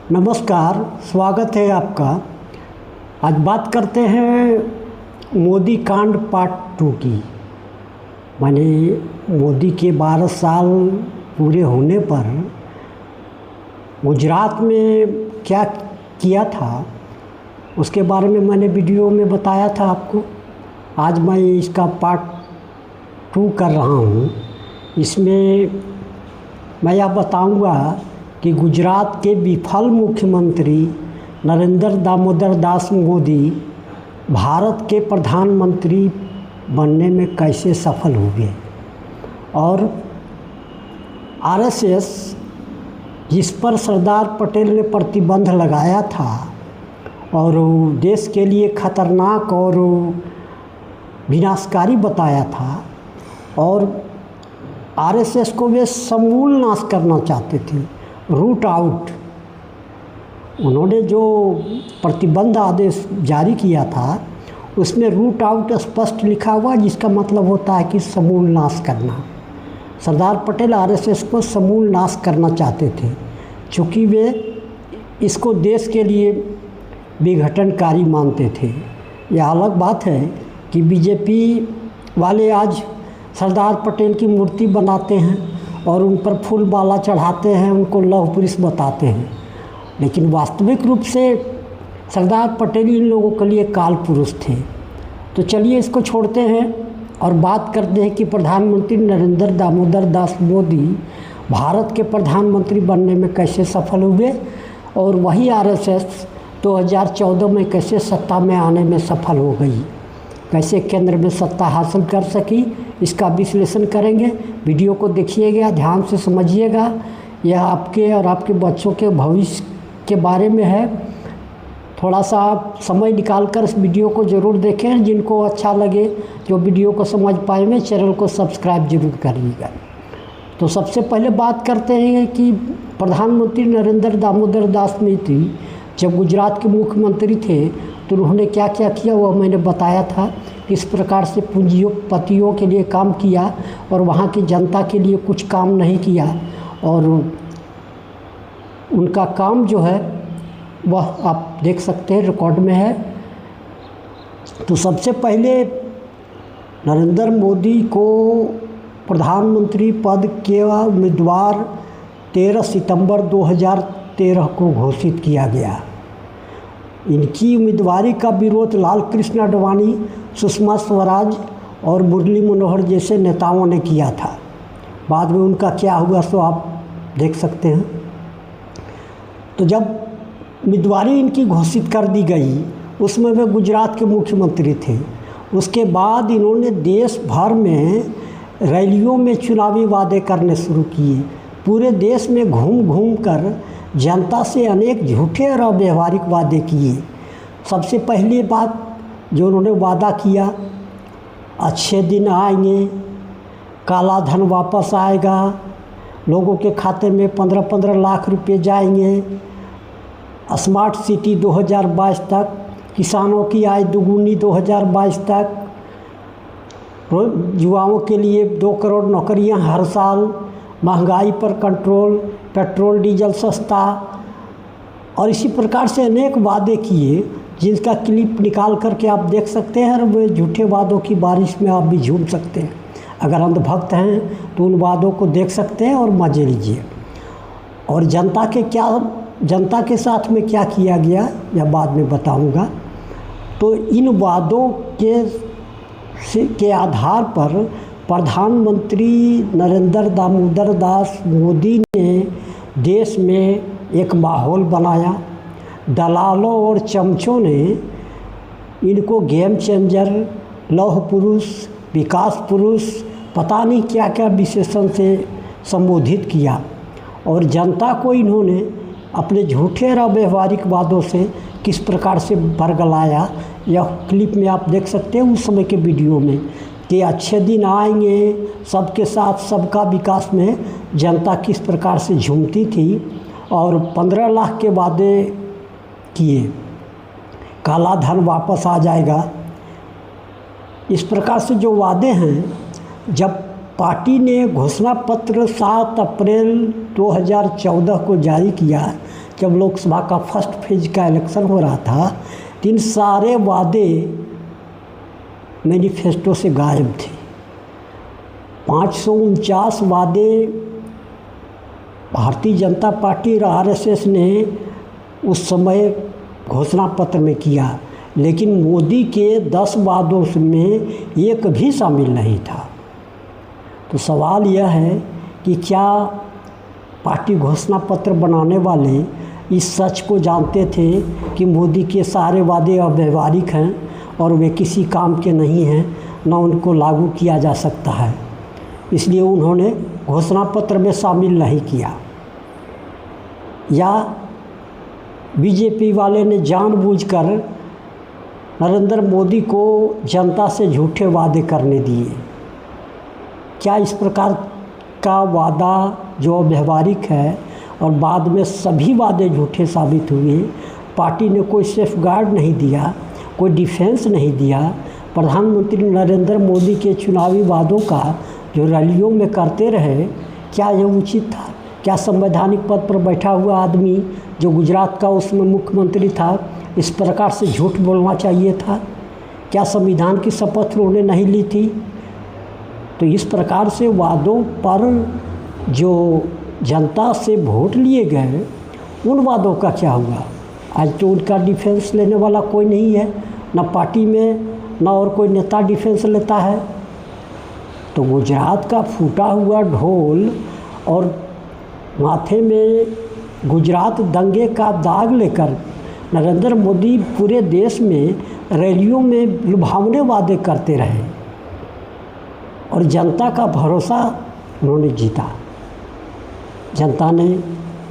नमस्कार, स्वागत है आपका। आज बात करते हैं मोदी कांड पार्ट 2 की। माने मोदी के 12 साल पूरे होने पर गुजरात में क्या किया था उसके बारे में मैंने वीडियो में बताया था आपको। आज मैं इसका पार्ट 2 कर रहा हूँ। इसमें मैं यह बताऊँगा कि गुजरात के विफल मुख्यमंत्री नरेंद्र दामोदर दास मोदी भारत के प्रधानमंत्री बनने में कैसे सफल हुए और आरएसएस जिस पर सरदार पटेल ने प्रतिबंध लगाया था और देश के लिए खतरनाक और विनाशकारी बताया था और आरएसएस को वे समूल नाश करना चाहते थे, रूट आउट। उन्होंने जो प्रतिबंध आदेश जारी किया था उसमें रूट आउट स्पष्ट लिखा हुआ, जिसका मतलब होता है कि समूल नाश करना। सरदार पटेल आरएसएस को समूल नाश करना चाहते थे, क्योंकि वे इसको देश के लिए विघटनकारी मानते थे। यह अलग बात है कि बीजेपी वाले आज सरदार पटेल की मूर्ति बनाते हैं और उन पर फूल माला चढ़ाते हैं, उनको लौह पुरुष बताते हैं, लेकिन वास्तविक रूप से सरदार पटेल इन लोगों के लिए काल पुरुष थे। तो चलिए इसको छोड़ते हैं और बात करते हैं कि प्रधानमंत्री नरेंद्र दामोदर दास मोदी भारत के प्रधानमंत्री बनने में कैसे सफल हुए और वही आरएसएस 2014 में कैसे सत्ता में आने में सफल हो गई, कैसे केंद्र में सत्ता हासिल कर सकी, इसका विश्लेषण करेंगे। वीडियो को देखिएगा, ध्यान से समझिएगा। यह आपके और आपके बच्चों के भविष्य के बारे में है। थोड़ा सा समय निकालकर इस वीडियो को ज़रूर देखें। जिनको अच्छा लगे, जो वीडियो को समझ पाएंगे, चैनल को सब्सक्राइब जरूर करिएगा। तो सबसे पहले बात करते हैं कि प्रधानमंत्री नरेंद्र दामोदर दास मोदी जब गुजरात के मुख्यमंत्री थे तो उन्होंने क्या क्या किया वह मैंने बताया था। किस प्रकार से पूंजीपतियों के लिए काम किया और वहाँ की जनता के लिए कुछ काम नहीं किया, और उनका काम जो है वह आप देख सकते हैं, रिकॉर्ड में है। तो सबसे पहले नरेंद्र मोदी को प्रधानमंत्री पद के उम्मीदवार 13 सितंबर 2013 को घोषित किया गया। इनकी उम्मीदवारी का विरोध लाल कृष्ण आडवाणी, सुषमा स्वराज और मुरली मनोहर जैसे नेताओं ने किया था। बाद में उनका क्या हुआ सो आप देख सकते हैं। तो जब उम्मीदवारी इनकी घोषित कर दी गई उसमें वे गुजरात के मुख्यमंत्री थे। उसके बाद इन्होंने देश भर में रैलियों में चुनावी वादे करने शुरू किए। पूरे देश में घूम घूम कर जनता से अनेक झूठे और अव्यवहारिक वादे किए। सबसे पहली बात जो उन्होंने वादा किया, अच्छे दिन आएंगे, काला धन वापस आएगा, लोगों के खाते में 15-15 लाख रुपए जाएंगे, स्मार्ट सिटी 2022 तक, किसानों की आय दुगुनी 2022 तक, युवाओं के लिए 2 करोड़ नौकरियां हर साल, महंगाई पर कंट्रोल, पेट्रोल डीजल सस्ता, और इसी प्रकार से अनेक वादे किए जिनका क्लिप निकाल करके आप देख सकते हैं। और वे झूठे वादों की बारिश में आप भी झूम सकते हैं। अगर अंधभक्त हैं तो उन वादों को देख सकते हैं और मज़े लीजिए। और जनता के साथ में क्या किया गया यह बाद में बताऊंगा। तो इन वादों के आधार पर प्रधानमंत्री नरेंद्र दामोदर दास मोदी ने देश में एक माहौल बनाया। दलालों और चमचों ने इनको गेम चेंजर, लौह पुरुष, विकास पुरुष, पता नहीं क्या क्या विशेषण से संबोधित किया, और जनता को इन्होंने अपने झूठे और अव्यवहारिक वादों से किस प्रकार से बरगलाया। यह क्लिप में आप देख सकते हैं उस समय के वीडियो में कि अच्छे दिन आएंगे, सबके साथ सबका विकास में जनता किस प्रकार से झूमती थी और 15 लाख के वादे किए, काला धन वापस आ जाएगा। इस प्रकार से जो वादे हैं, जब पार्टी ने घोषणा पत्र 7 अप्रैल 2014 को जारी किया जब लोकसभा का फर्स्ट फेज का इलेक्शन हो रहा था, तो इन सारे वादे मैनिफेस्टो से गायब थे। 549 वादे भारतीय जनता पार्टी और आरएसएस ने उस समय घोषणा पत्र में किया, लेकिन मोदी के 10 वादों में एक भी शामिल नहीं था। तो सवाल यह है कि क्या पार्टी घोषणा पत्र बनाने वाले इस सच को जानते थे कि मोदी के सारे वादे अव्यावहारिक हैं और वे किसी काम के नहीं हैं, न उनको लागू किया जा सकता है, इसलिए उन्होंने घोषणा पत्र में शामिल नहीं किया? या बीजेपी वाले ने जानबूझकर नरेंद्र मोदी को जनता से झूठे वादे करने दिए? क्या इस प्रकार का वादा जो व्यवहारिक है और बाद में सभी वादे झूठे साबित हुए, पार्टी ने कोई सेफ गार्ड नहीं दिया, कोई डिफेंस नहीं दिया? प्रधानमंत्री नरेंद्र मोदी के चुनावी वादों का जो रैलियों में करते रहे, क्या यह उचित था? क्या संवैधानिक पद पर बैठा हुआ आदमी जो गुजरात का उसमें मुख्यमंत्री था, इस प्रकार से झूठ बोलना चाहिए था? क्या संविधान की शपथ उन्होंने नहीं ली थी? तो इस प्रकार से वादों पर जो जनता से वोट लिए गए, उन वादों का क्या हुआ? आज तो उनका डिफेंस लेने वाला कोई नहीं है, ना पार्टी में ना और कोई नेता डिफेंस लेता है। तो गुजरात का फूटा हुआ ढोल और माथे में गुजरात दंगे का दाग लेकर नरेंद्र मोदी पूरे देश में रैलियों में लुभावने वादे करते रहे और जनता का भरोसा उन्होंने जीता। जनता ने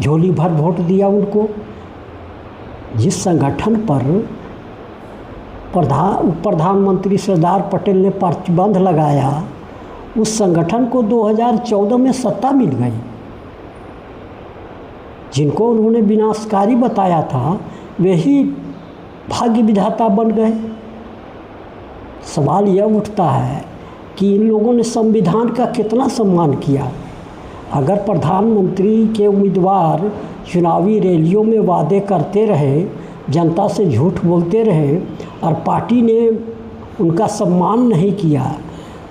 झोली भर वोट दिया उनको। जिस संगठन पर प्रधानमंत्री सरदार पटेल ने प्रतिबंध लगाया, उस संगठन को 2014 में सत्ता मिल गई। जिनको उन्होंने विनाशकारी बताया था, वे ही भाग्य विधाता बन गए। सवाल यह उठता है कि इन लोगों ने संविधान का कितना सम्मान किया? अगर प्रधानमंत्री के उम्मीदवार चुनावी रैलियों में वादे करते रहे, जनता से झूठ बोलते रहे और पार्टी ने उनका सम्मान नहीं किया,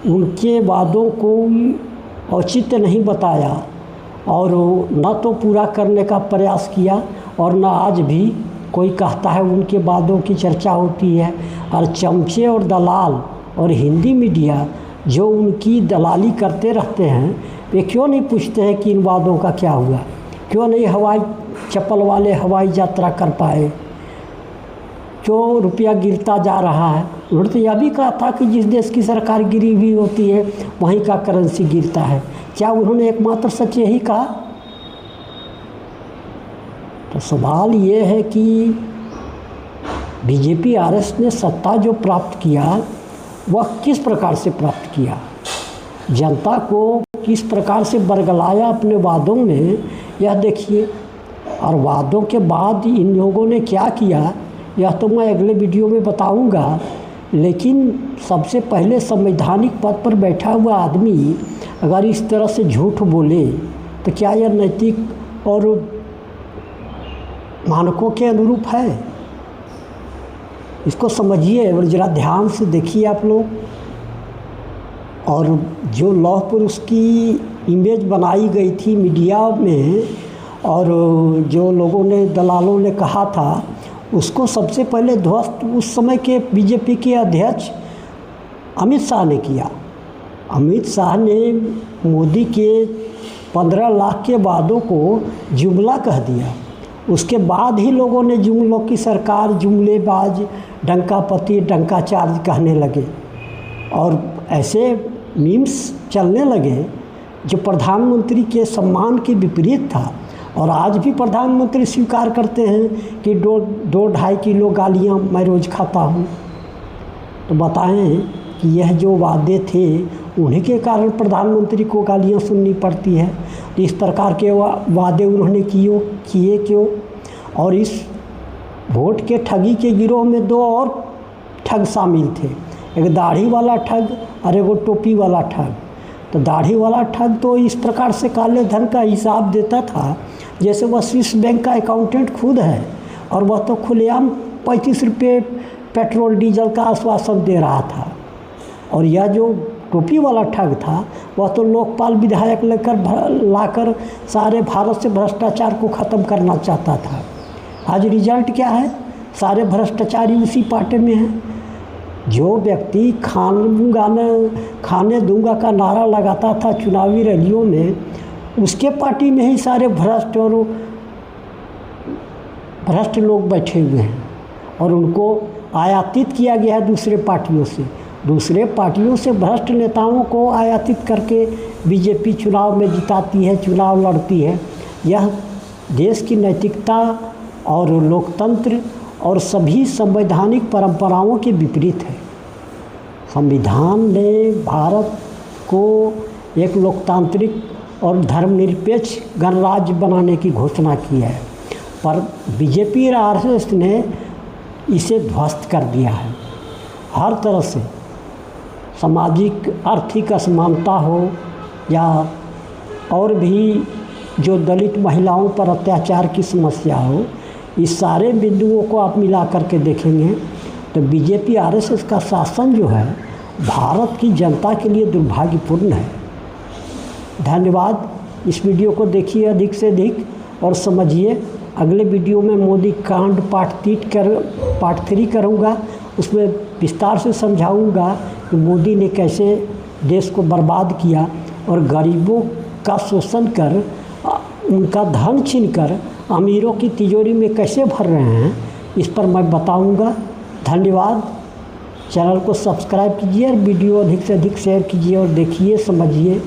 उनके वादों को औचित्य नहीं बताया और न तो पूरा करने का प्रयास किया और न आज भी कोई कहता है उनके वादों की चर्चा होती है। और चमचे और दलाल और हिंदी मीडिया जो उनकी दलाली करते रहते हैं, वे क्यों नहीं पूछते हैं कि इन वादों का क्या हुआ? क्यों नहीं हवाई चप्पल वाले हवाई यात्रा कर पाए? क्यों रुपया गिरता जा रहा है? उन्होंने तो यह भी कहा था कि जिस देश की सरकार गिरी हुई होती है वहीं का करेंसी गिरता है। क्या उन्होंने एकमात्र सच यही कहा? तो सवाल ये है कि बीजेपी आरएस ने सत्ता जो प्राप्त किया, वह किस प्रकार से प्राप्त किया? जनता को किस प्रकार से बरगलाया अपने वादों में, यह देखिए। और वादों के बाद इन लोगों ने क्या किया, यह तो मैं अगले वीडियो में बताऊंगा। लेकिन सबसे पहले संवैधानिक पद पर बैठा हुआ आदमी अगर इस तरह से झूठ बोले, तो क्या यह नैतिक और मानकों के अनुरूप है? इसको समझिए और ज़रा ध्यान से देखिए आप लोग। और जो लौह पुरुष की इमेज बनाई गई थी मीडिया में और जो लोगों ने दलालों ने कहा था, उसको सबसे पहले ध्वस्त उस समय के बीजेपी के अध्यक्ष अमित शाह ने किया। अमित शाह ने मोदी के 15 लाख के वादों को जुमला कह दिया। उसके बाद ही लोगों ने जुमलों की सरकार, जुमलेबाज, डंकापति, डंकाचार्ज कहने लगे और ऐसे मीम्स चलने लगे जो प्रधानमंत्री के सम्मान के विपरीत था। और आज भी प्रधानमंत्री स्वीकार करते हैं कि 2-2.5 किलो गालियाँ मैं रोज़ खाता हूँ। तो बताएं कि यह जो वादे थे, उन्हीं के कारण प्रधानमंत्री को गालियाँ सुननी पड़ती है। तो इस प्रकार के वादे उन्होंने किए क्यों? और इस वोट के ठगी के गिरोह में 2 और ठग शामिल थे, एक दाढ़ी वाला ठग और एक टोपी वाला ठग। तो दाढ़ी वाला ठग तो इस प्रकार से काले धन का हिसाब देता था, जैसे वह स्विस बैंक का अकाउंटेंट खुद है और वह तो खुलेआम 35 रुपये पेट्रोल डीजल का आश्वासन दे रहा था। और यह जो टोपी वाला ठग था वह तो लोकपाल विधायक लाकर सारे भारत से भ्रष्टाचार को ख़त्म करना चाहता था। आज रिजल्ट क्या है? सारे भ्रष्टाचारी उसी पार्टी में हैं। जो व्यक्ति खाने दूंगा का नारा लगाता था चुनावी रैलियों में, उसके पार्टी में ही सारे भ्रष्ट लोग बैठे हुए हैं और उनको आयातित किया गया है दूसरे पार्टियों से भ्रष्ट नेताओं को आयातित करके बीजेपी चुनाव में जिताती है, चुनाव लड़ती है। यह देश की नैतिकता और लोकतंत्र और सभी संवैधानिक परंपराओं के विपरीत है। संविधान ने भारत को एक लोकतांत्रिक और धर्मनिरपेक्ष गणराज्य बनाने की घोषणा की है, पर बीजेपी और आरएसएस ने इसे ध्वस्त कर दिया है। हर तरह से सामाजिक आर्थिक असमानता हो या और भी जो दलित महिलाओं पर अत्याचार की समस्या हो, इस सारे बिंदुओं को आप मिला करके देखेंगे तो बीजेपी आरएसएस का शासन जो है भारत की जनता के लिए दुर्भाग्यपूर्ण है। धन्यवाद। इस वीडियो को देखिए अधिक से अधिक और समझिए। अगले वीडियो में मोदी कांड पार्ट 3 करूँगा। उसमें विस्तार से समझाऊंगा कि मोदी ने कैसे देश को बर्बाद किया और गरीबों का शोषण कर उनका धन छीनकर अमीरों की तिजोरी में कैसे भर रहे हैं, इस पर मैं बताऊंगा। धन्यवाद। चैनल को सब्सक्राइब कीजिए और वीडियो अधिक से अधिक शेयर कीजिए और देखिए, समझिए।